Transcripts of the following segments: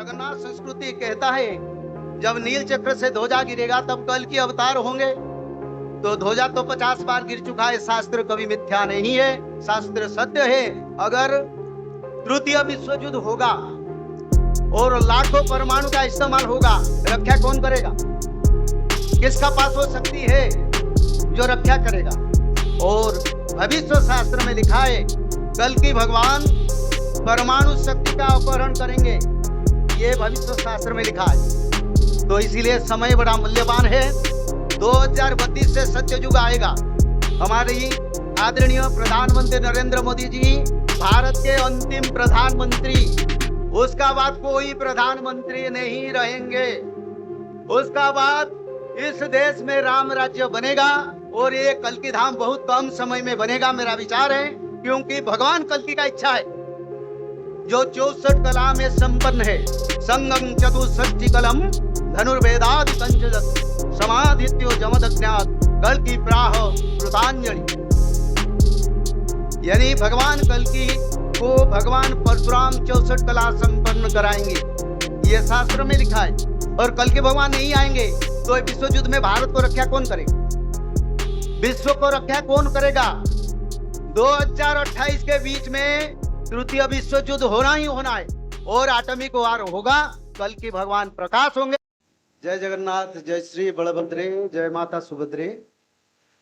जगन्नाथ संस्कृति कहता है जब नील चक्र से ध्वजा गिरेगा तब कल की अवतार होंगे। तो ध्वजा तो 50 बार गिर चुका है, शास्त्र कभी मिथ्या नहीं है, शास्त्र सत्य है। अगर तृतीय विश्व युद्ध होगा और लाखों परमाणु का इस्तेमाल होगा, रक्षा कौन करेगा? किसका पास वो शक्ति है जो रक्षा करेगा? और भविष्य शास्त्र में लिखा है कल की भगवान परमाणु शक्ति का अपहरण करेंगे, ये भविष्य शास्त्र में लिखा है। तो इसीलिए समय बड़ा मूल्यवान है। 2032 से सत्ययुग आएगा। हमारी आदरणीय प्रधानमंत्री नरेंद्र मोदी जी भारत के अंतिम प्रधानमंत्री, उसका बाद कोई प्रधानमंत्री नहीं रहेंगे। उसका बाद इस देश में राम राज्य बनेगा और ये कल्कि धाम बहुत कम समय में बनेगा, मेरा विचार है। क्योंकि भगवान कल्कि का इच्छा है जो 64 कला में संपन्न है। संगम चतुष्षष्टि कलम धनुर्वेदादि पंचदश समाधित्यो जमदज्ञात कल्कि प्राह कृतांजलि। यानी भगवान कल्कि को भगवान परशुराम 64 कला संपन्न कराएंगे, ये शास्त्र में लिखा है। और कल के भगवान नहीं आएंगे तो विश्व युद्ध में भारत को रक्षा कौन करेगा? विश्व को रक्षा कौन करेगा? 2028 के बीच में तृतीय विश्व युद्ध होना ही होना है और आटमिक वार होगा। कल की भगवान प्रकाश होंगे। जय जगन्नाथ, जय श्री बलभद्रे, जय माता सुभद्रे।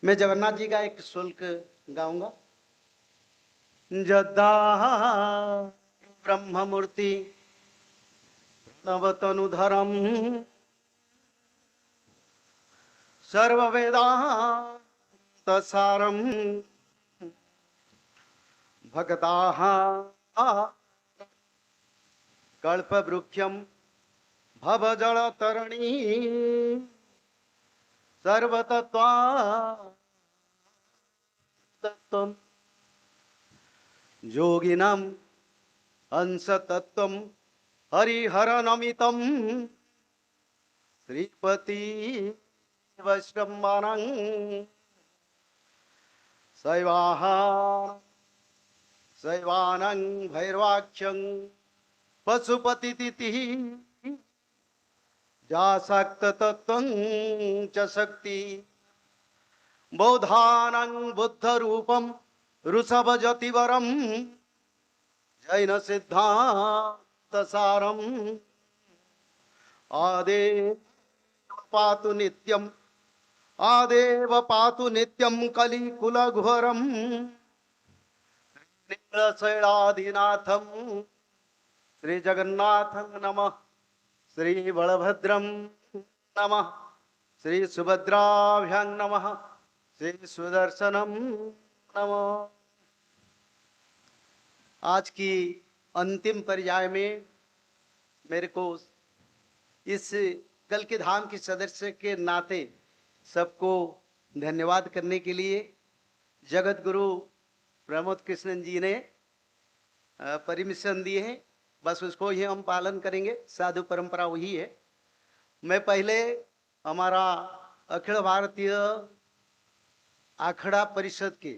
मैं जगन्नाथ जी का एक श्लोक गाऊंगा। जदा ब्रह्म मूर्ति नवतनुधरम सर्ववेदांत सारम भगताः कल्पवृक्षम भवजलतरणी सर्वतत्त्वं योगिनां अंशतत्त्वं हरिहरनमितं श्रीपति वैष्णवानां शैवानां भैरवाख्यं पशुपतितिथि जासक्ततत्त्वं च शक्ति बौद्धानां बुद्धरूपं ऋषभजतिवरं जैन सिद्धान्तसारम् आदेव पातु नित्यं कलिकुलघोरं नीलशैलाधिनाथं श्री जगन्नाथं नमः, श्री बलभद्रं नमः, श्री सुभद्राभ्यां नमः, श्री सुदर्शनं नमः। आज की अंतिम पर्याय में मेरे को इस कल्कि धाम की सदस्य के नाते सबको धन्यवाद करने के लिए जगत गुरु प्रमोद कृष्णन जी ने परमिशन दिए हैं। बस उसको ही हम पालन करेंगे, साधु परंपरा वही है। मैं पहले हमारा अखिल भारतीय आखड़ा परिषद के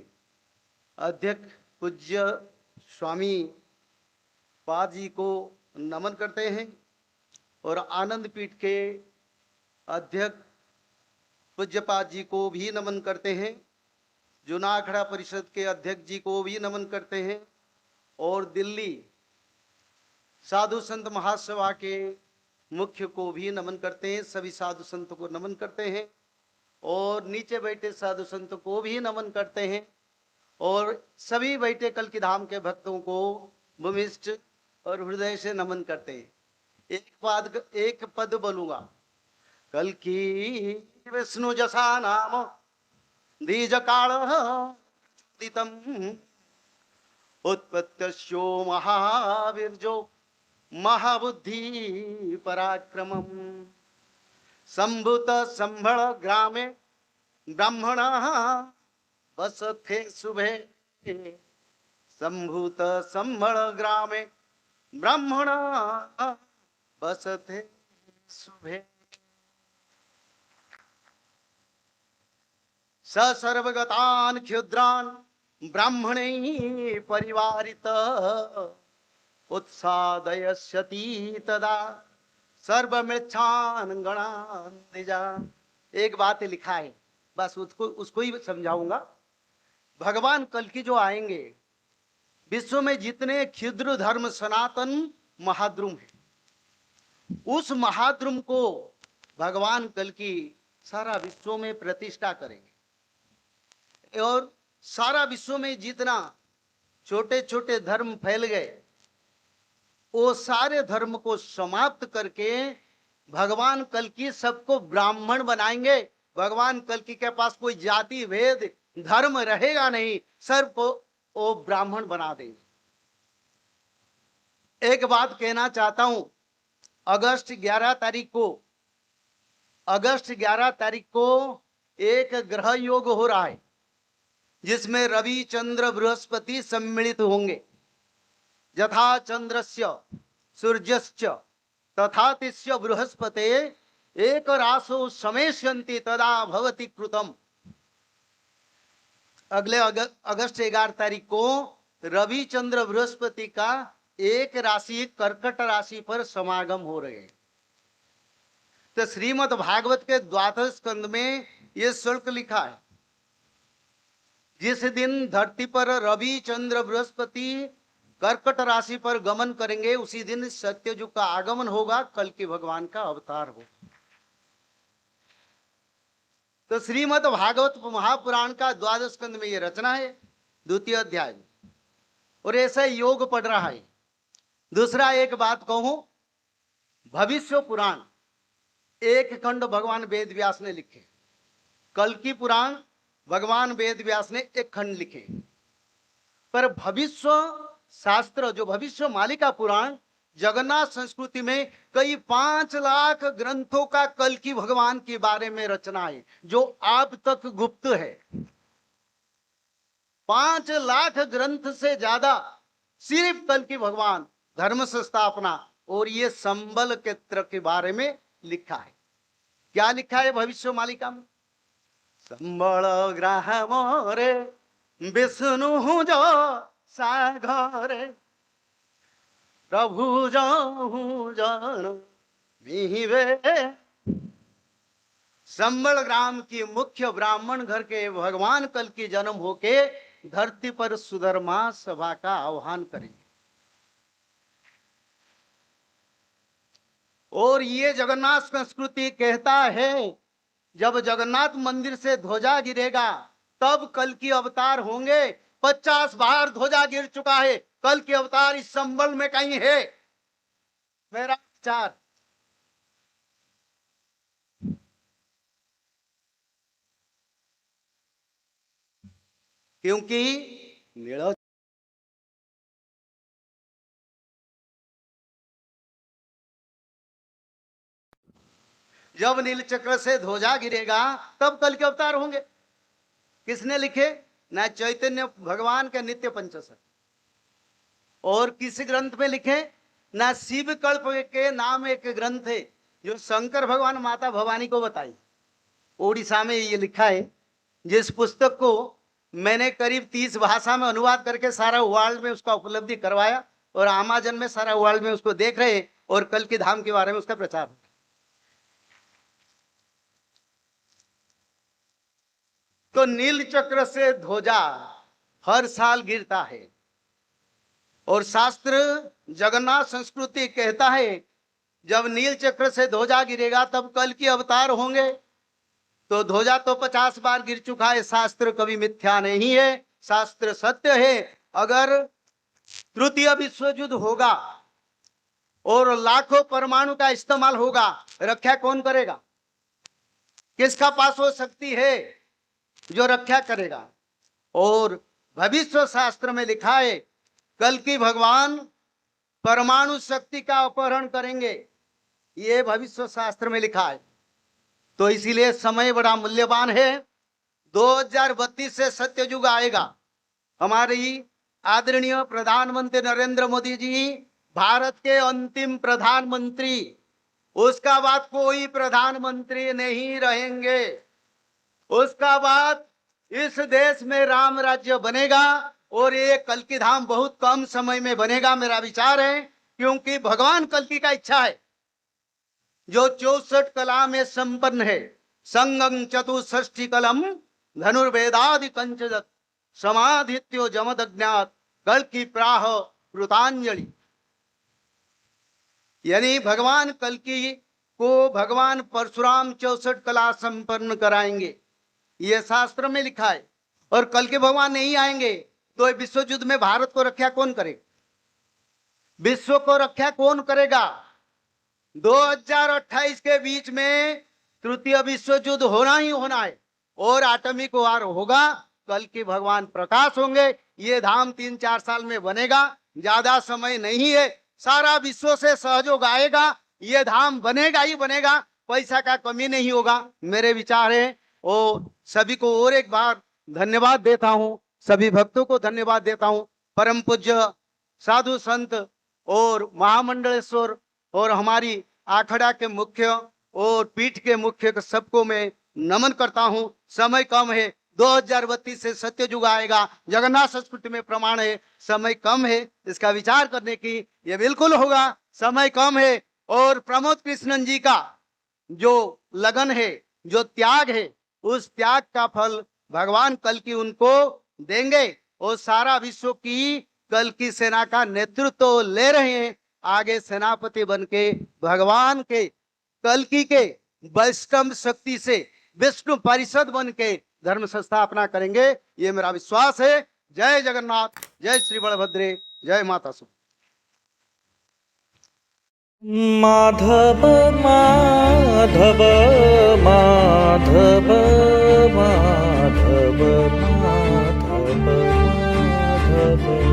अध्यक्ष पूज्य स्वामी पाद जी को नमन करते हैं और आनंद पीठ के अध्यक्ष पूज्यपाद जी को भी नमन करते हैं, जुना अखड़ा परिषद के अध्यक्ष जी को भी नमन करते हैं और दिल्ली साधु संत महासभा के मुख्य को भी नमन करते हैं। सभी साधु संत को नमन करते हैं और नीचे बैठे साधु संत को भी नमन करते हैं और सभी बैठे कल्कि धाम के भक्तों को भूमिष्ठ और हृदय से नमन करते हैं। एक पद बोलूंगा। कल्कि विष्णु जसा नाम दीज काल उत्पत्त्यो महावीर्यो महाबुद्धि पराक्रमम् संभूत संभल ग्रामे ब्राह्मणा वसथे शुभे संभूत संभल ग्रामे ब्राह्मणा वसथे शुभे स सर्वगतान् क्षुद्रान् ब्राह्मणैः परिवारित उत्सादयस्यति तदा सर्वमृच्छान गणान निजा। एक बात लिखा है, बस उसको ही समझाऊंगा। भगवान कल की जो आएंगे, विश्व में जितने क्षुद्र धर्म सनातन महाद्रुम है, उस महाद्रुम को भगवान कल की सारा विश्व में प्रतिष्ठा करेंगे और सारा विश्व में जितना छोटे छोटे धर्म फैल गए, वो सारे धर्म को समाप्त करके भगवान कल की सबको ब्राह्मण बनाएंगे। भगवान कल की के पास कोई जाति भेद धर्म रहेगा नहीं, सबको वो ब्राह्मण बना देंगे। एक बात कहना चाहता हूं, अगस्त 11 तारीख को एक ग्रह योग हो रहा है, जिसमें रवि चंद्र बृहस्पति सम्मिलित होंगे। यथा चंद्रस्य सूर्यश्च तथा तिस्य बृहस्पते एक रासो समेष्यन्ति तदा भवति कृतम। अगले अगस्त 11 तारीख को रवि चंद्र बृहस्पति का एक राशि कर्कट राशि पर समागम हो रहे हैं। तो श्रीमद् भागवत के द्वादश स्कंद में यह श्लोक लिखा है, जिस दिन धरती पर रवि चंद्र बृहस्पति कर्कट राशि पर गमन करेंगे, उसी दिन सत्ययुग का आगमन होगा, कल की भगवान का अवतार होगा। तो श्रीमद् भागवत महापुराण का द्वादश स्कंद में यह रचना है, द्वितीय अध्याय, और ऐसा योग पढ़ रहा है। दूसरा एक बात कहूं, भविष्य पुराण एक खंड भगवान वेद व्यास ने लिखे, कल की पुराण भगवान वेद व्यास ने एक खंड लिखे, पर भविष्य शास्त्र जो भविष्य मालिका पुराण जगन्नाथ संस्कृति में कई 5 लाख ग्रंथों का कल की भगवान के बारे में रचना है, जो अब तक गुप्त है। 5 लाख ग्रंथ से ज्यादा सिर्फ कल की भगवान, धर्म संस्थापना और ये संबल क्षेत्र के बारे में लिखा है। क्या लिखा है भविष्य मालिका में? संबल ग्रह मोरे विष्णु जो सागरे प्रभु जाहू जान मिहिवे। संबल ग्राम की मुख्य ब्राह्मण घर के भगवान कल की जन्म होके धरती पर सुधर्मा सभा का आह्वान करेंगे। और ये जगन्नाथ संस्कृति कहता है, जब जगन्नाथ मंदिर से ध्वजा गिरेगा तब कल की अवतार होंगे। 50 बार ध्वजा गिर चुका है, कल की अवतार इस संबल में कहीं है, मेरा विचार। क्योंकि जब नील चक्र से ध्वजा गिरेगा तब कल के अवतार होंगे। किसने लिखे? न चैतन्य भगवान के नित्य पंचशत, और किस ग्रंथ में लिखे? न शिव कल्प के नाम एक ग्रंथ है जो शंकर भगवान माता भवानी को बताई, ओडिशा में ये लिखा है। जिस पुस्तक को मैंने करीब 30 भाषा में अनुवाद करके सारा वर्ल्ड में उसका उपलब्धि करवाया, और अमेज़न में सारा वर्ल्ड में उसको देख रहे हैं, और कल की धाम के बारे में उसका प्रचार। तो नील चक्र से ध्वजा हर साल गिरता है, और शास्त्र जगन्नाथ संस्कृति कहता है जब नील चक्र से ध्वजा गिरेगा तब कल की अवतार होंगे। तो ध्वजा तो 50 बार गिर चुका है, शास्त्र कभी मिथ्या नहीं है, शास्त्र सत्य है। अगर तृतीय विश्व युद्ध होगा और लाखों परमाणु का इस्तेमाल होगा, रक्षा कौन करेगा? किसका पास वो शक्ति है जो रक्षा करेगा? और भविष्य शास्त्र में लिखा है कल की भगवान परमाणु शक्ति का अपहरण करेंगे, ये भविष्य शास्त्र में लिखा है। तो इसीलिए समय बड़ा मूल्यवान है। 2032 से सत्ययुग आएगा। हमारी आदरणीय प्रधानमंत्री नरेंद्र मोदी जी भारत के अंतिम प्रधानमंत्री, उसका बाद कोई प्रधानमंत्री नहीं रहेंगे। उसका बाद इस देश में राम राज्य बनेगा, और ये कल की धाम बहुत कम समय में बनेगा, मेरा विचार है। क्योंकि भगवान कल्कि का इच्छा है जो 64 कला में संपन्न है, संगं चतुष्षष्टि कलम धनुर्वेदादि कंचदत् समाधित्यो जमदज्ञात कल्कि प्राह कृतांजलि। यानी भगवान कल्कि को भगवान परशुराम 64 कला संपन्न कराएंगे, यह शास्त्र में लिखा है। और कल्कि भगवान नहीं आएंगे तो विश्व युद्ध में भारत को रक्षा कौन करेगा? विश्व को रक्षा कौन करेगा? 2028 के बीच में तृतीय विश्व युद्ध होना ही होना है और आटमिक वार होगा। कल्कि भगवान प्रकाश होंगे। ये धाम 3-4 साल में बनेगा, ज्यादा समय नहीं है। सारा विश्व से सहयोग आएगा, ये धाम बनेगा ही बनेगा, पैसा का कमी नहीं होगा। मेरे विचार है। और सभी को और एक बार धन्यवाद देता हूं, सभी भक्तों को धन्यवाद देता हूं। परम पूज्य साधु संत और महामंडलेश्वर और हमारी आखड़ा के मुख्य और पीठ के मुख्य सबको मैं नमन करता हूं। समय कम है, 2032 से सत्य युग आएगा। जगन्नाथ संस्कृति में प्रमाण है समय कम है, इसका विचार करने की ये बिल्कुल होगा। समय कम है और प्रमोद कृष्णन जी का जो लगन है, जो त्याग है, उस त्याग का फल भगवान कल्कि उनको देंगे और सारा विश्व की कल्कि सेना का नेतृत्व ले रहे हैं। आगे सेनापति बनके भगवान के कल्कि के वैष्णव शक्ति से विष्णु परिषद बनके धर्म संस्थापना करेंगे, ये मेरा विश्वास है। जय जगन्नाथ, जय श्री बलभद्रे, जय माता सु। माधव माधव माधव माधव माधव माधव।